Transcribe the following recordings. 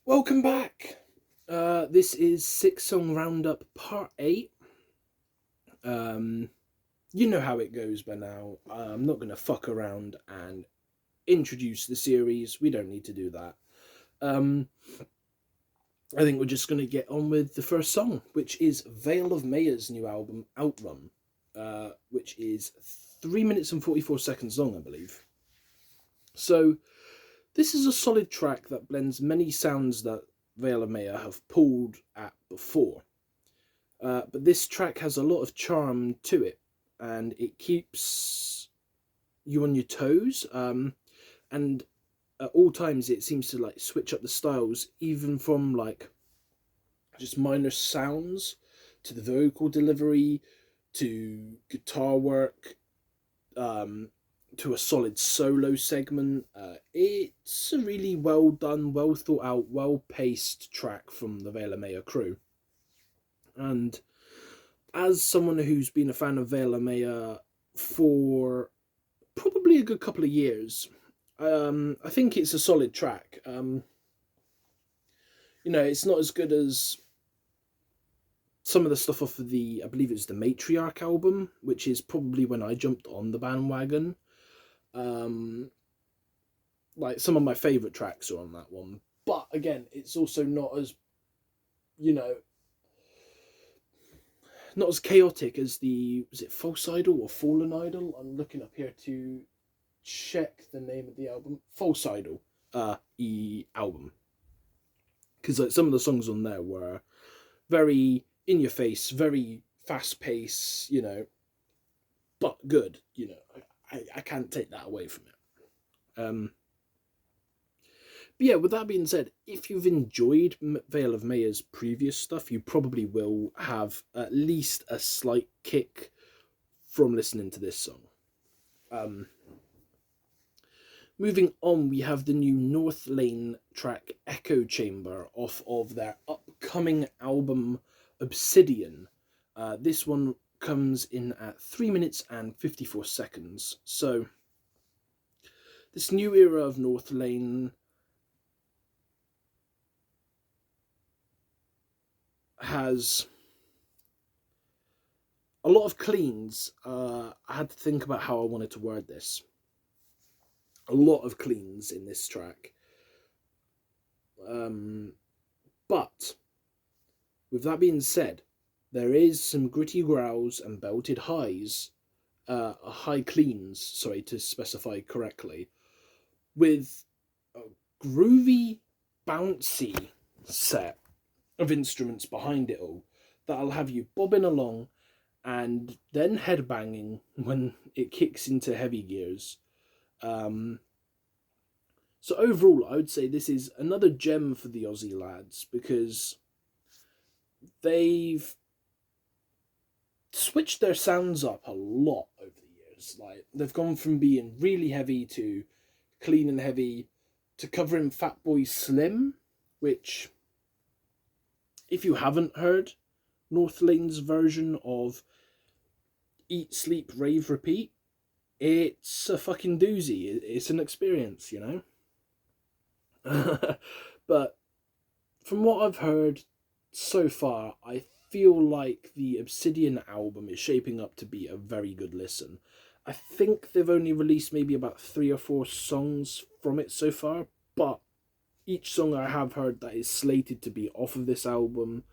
Welcome back. This is Six Song Roundup Part 8. Um, you know how it goes by now. I'm not going to fuck around and introduce the series. We don't need to do that. Um, I think we're just going to get on with the first song, which is Veil of Maya's new album, Outrun, which is 3 minutes and 44 seconds long, I believe. So, this is a solid track that blends many sounds that Veil of Maya have pulled at before. But this track has a lot of charm to it, and it keeps you on your toes. And at all times, it seems to like switch up the styles, even from like just minor sounds to the vocal delivery to guitar work. To a solid solo segment. It's a really well done, well thought out, well paced track from the Veil of Maya crew. And as someone who's been a fan of Veil of Maya for probably a good couple of years, I think it's a solid track. It's not as good as some of the stuff off of I believe it's the Matriarch album, which is probably when I jumped on the bandwagon. Like some of my favorite tracks are on that one, but again, it's also not as you know not as chaotic as was it False Idol or Fallen Idol? I'm looking up here to check the name of the album. False Idol album, because like some of the songs on there were very in your face, very fast pace, but good. I can't take that away from it. But yeah, with that being said, if you've enjoyed Veil of Maya's previous stuff, you probably will have at least a slight kick from listening to this song. Moving on, we have the new North Lane track Echo Chamber off of their upcoming album Obsidian. This one comes in at 3 minutes and 54 seconds. So, this new era of North Lane has a lot of cleans. I had to think about how I wanted to word this. A lot of cleans in this track. But, with that being said, there is some gritty growls and belted highs, high cleans, sorry to specify correctly, with a groovy, bouncy set of instruments behind it all that'll have you bobbing along and then headbanging when it kicks into heavy gears. So overall, I would say this is another gem for the Aussie lads because they've switched their sounds up a lot over the years. Like they've gone from being really heavy to clean and heavy to covering Fatboy Slim, which, if you haven't heard North Lane's version of Eat, Sleep, Rave, Repeat, it's a fucking doozy. It's an experience, But from what I've heard so far, I feel like the Obsidian album is shaping up to be a very good listen. I think they've only released maybe about 3 or 4 songs from it so far, but each song I have heard that is slated to be off of this album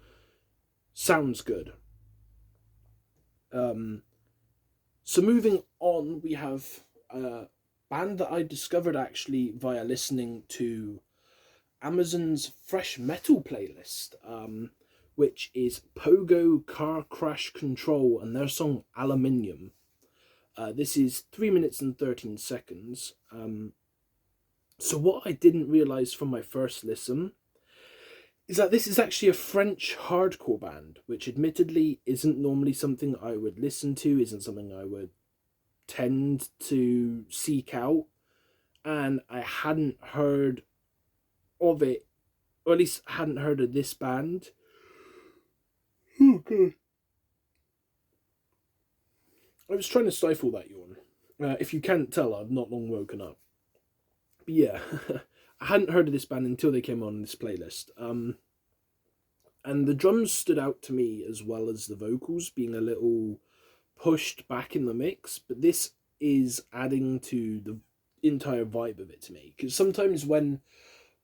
sounds good. So moving on, we have a band that I discovered actually via listening to Amazon's Fresh Metal playlist, which is Pogo Car Crash Control and their song Aluminium. This is 3 minutes and 13 seconds. So what I didn't realise from my first listen is that this is actually a French hardcore band, which admittedly isn't normally something I would listen to, isn't something I would tend to seek out, and I hadn't heard of it, or at least hadn't heard of this band. Oh god. I was trying to stifle that yawn. If you can't tell, I've not long woken up. But yeah, I hadn't heard of this band until they came on this playlist. And the drums stood out to me as well as the vocals being a little pushed back in the mix, but this is adding to the entire vibe of it to me. Because sometimes when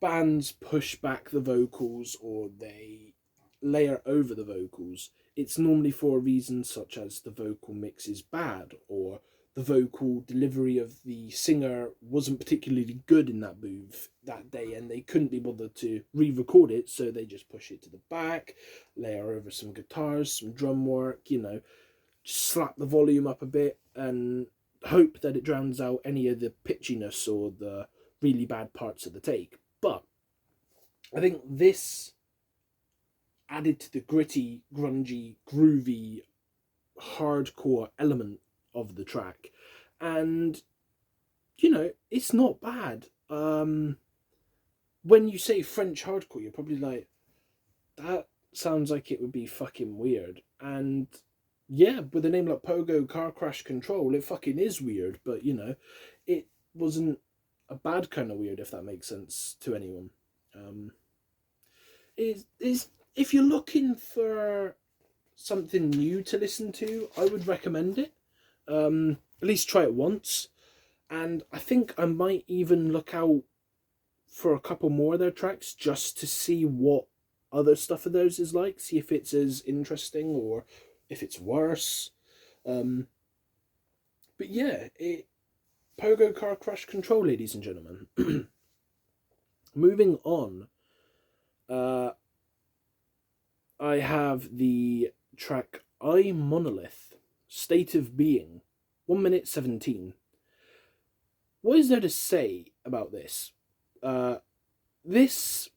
bands push back the vocals or they layer over the vocals, it's normally for a reason such as the vocal mix is bad or the vocal delivery of the singer wasn't particularly good in that move that day and they couldn't be bothered to re-record it, so they just push it to the back, layer over some guitars, some drum work, just slap the volume up a bit and hope that it drowns out any of the pitchiness or the really bad parts of the take. But I think this added to the gritty, grungy, groovy, hardcore element of the track. And, it's not bad. When you say French hardcore, you're probably like, that sounds like it would be fucking weird. And yeah, with a name like Pogo Car Crash Control, it fucking is weird, but it wasn't a bad kind of weird, if that makes sense to anyone. Is if you're looking for something new to listen to, I would recommend it. At least try it once, and I think I might even look out for a couple more of their tracks just to see what other stuff of theirs is like, see if it's as interesting or if it's worse. But yeah, Pogo Car Crash Control, ladies and gentlemen. Moving on, I have the track I Monolith, State of Being, 1 minute 17. What is there to say about this? This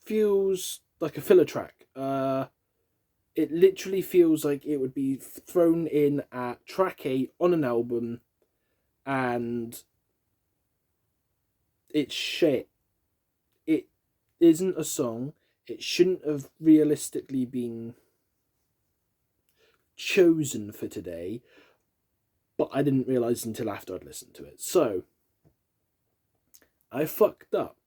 feels like a filler track. It literally feels like it would be thrown in at track 8 on an album, and it's shit. It isn't a song. It shouldn't have realistically been chosen for today, but I didn't realise until after I'd listened to it. So, I fucked up.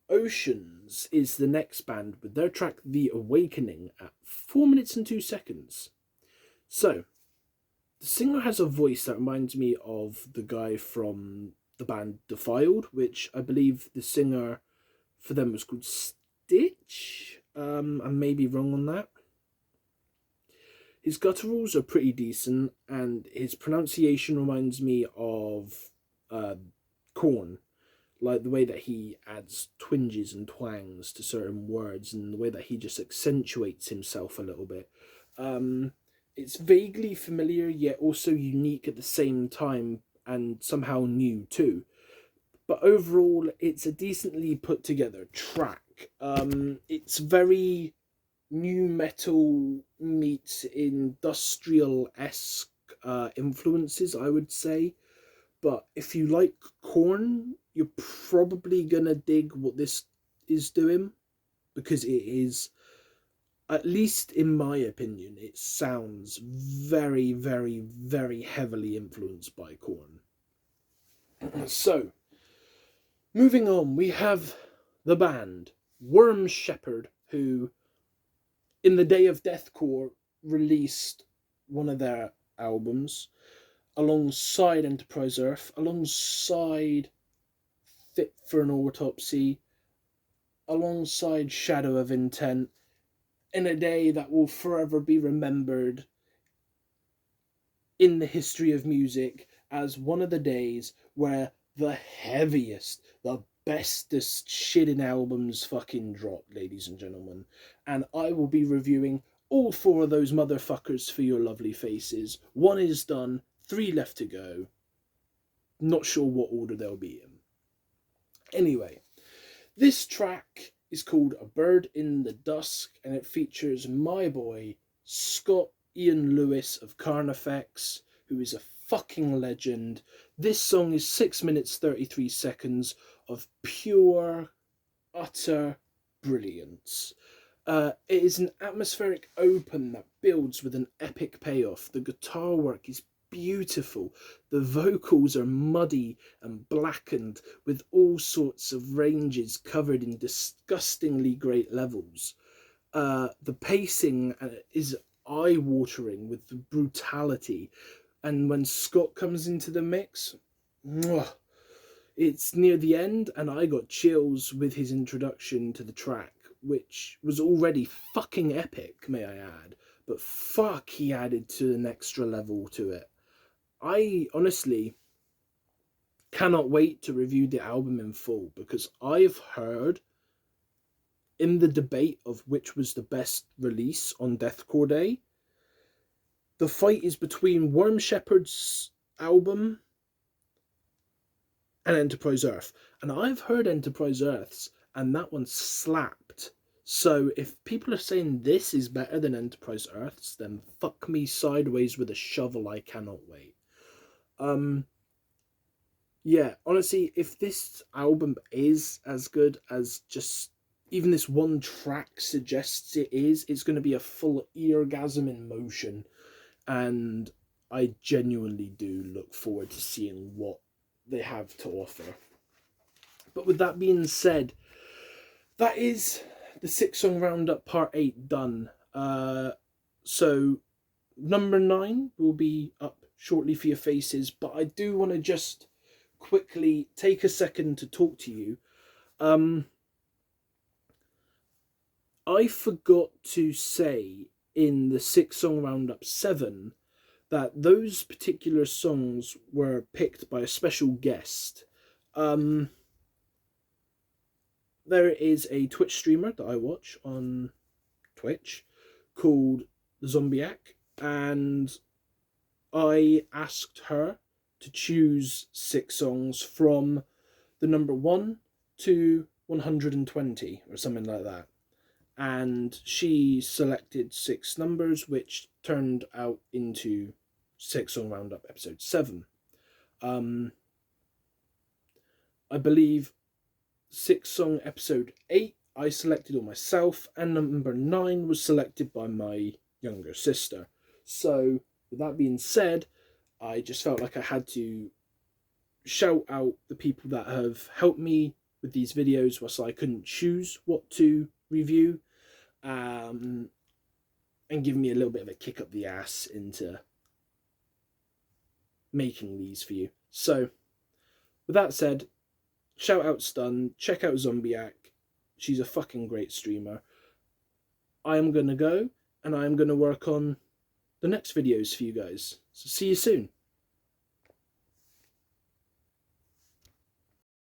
Oceans is the next band with their track The Awakening at 4 minutes and 2 seconds. So, the singer has a voice that reminds me of the guy from the band Defiled, which I believe the singer for them was called Stitch. I may be wrong on that. His gutturals are pretty decent, and his pronunciation reminds me of Korn. Like the way that he adds twinges and twangs to certain words and the way that he just accentuates himself a little bit. It's vaguely familiar yet also unique at the same time and somehow new too. But overall, it's a decently put together track. It's very new metal meets industrial-esque influences, I would say. But if you like Korn, you're probably gonna dig what this is doing, because it is, at least in my opinion, it sounds very, very, very heavily influenced by Korn. So, moving on, we have the band Worm Shepherd, who, in the day of deathcore, released one of their albums alongside Enterprise Earth, alongside Fit for an Autopsy, alongside Shadow of Intent, in a day that will forever be remembered in the history of music as one of the days where the heaviest, the bestest shit in albums fucking dropped, ladies and gentlemen. And I will be reviewing all 4 of those motherfuckers for your lovely faces. 1 is done, 3 left to go. Not sure what order they'll be in. Anyway, this track is called A Bird in the Dusk, and it features my boy, Scott Ian Lewis of Carnifex, who is a fucking legend. This song is 6 minutes 33 seconds of pure, utter brilliance. It is an atmospheric open that builds with an epic payoff. The guitar work is beautiful. The vocals are muddy and blackened with all sorts of ranges covered in disgustingly great levels. The pacing is eye-watering with the brutality, and when Scott comes into the mix, mwah, it's near the end, and I got chills with his introduction to the track, which was already fucking epic, may I add. But fuck, he added to an extra level to it. I honestly cannot wait to review the album in full, because I've heard in the debate of which was the best release on Deathcore Day, the fight is between Worm Shepherd's album and Enterprise Earth. And I've heard Enterprise Earth's, and that one slapped. So if people are saying this is better than Enterprise Earth's, then fuck me sideways with a shovel, I cannot wait. Yeah, honestly, if this album is as good as just even this one track suggests it is, it's going to be a full eargasm in motion. And I genuinely do look forward to seeing what they have to offer. But with that being said, that is the 6-song roundup part 8 done. So number 9 will be up shortly for your faces, but I do want to just quickly take a second to talk to you. I forgot to say in the 6-song roundup 7 that those particular songs were picked by a special guest. There is a Twitch streamer that I watch on Twitch called Zombiac, and I asked her to choose 6 songs from the number 1 to 120 or something like that. And she selected 6 numbers, which turned out into 6-song roundup episode 7. I believe 6-song episode 8 I selected all myself, and number 9 was selected by my younger sister. So with that being said, I just felt like I had to shout out the people that have helped me with these videos whilst I couldn't choose what to review, and give me a little bit of a kick up the ass into making these for you. So with that said, shout out's done. Check out Zombiac. She's a fucking great streamer. I am going to go, and I am going to work on the next videos for you guys. So see you soon.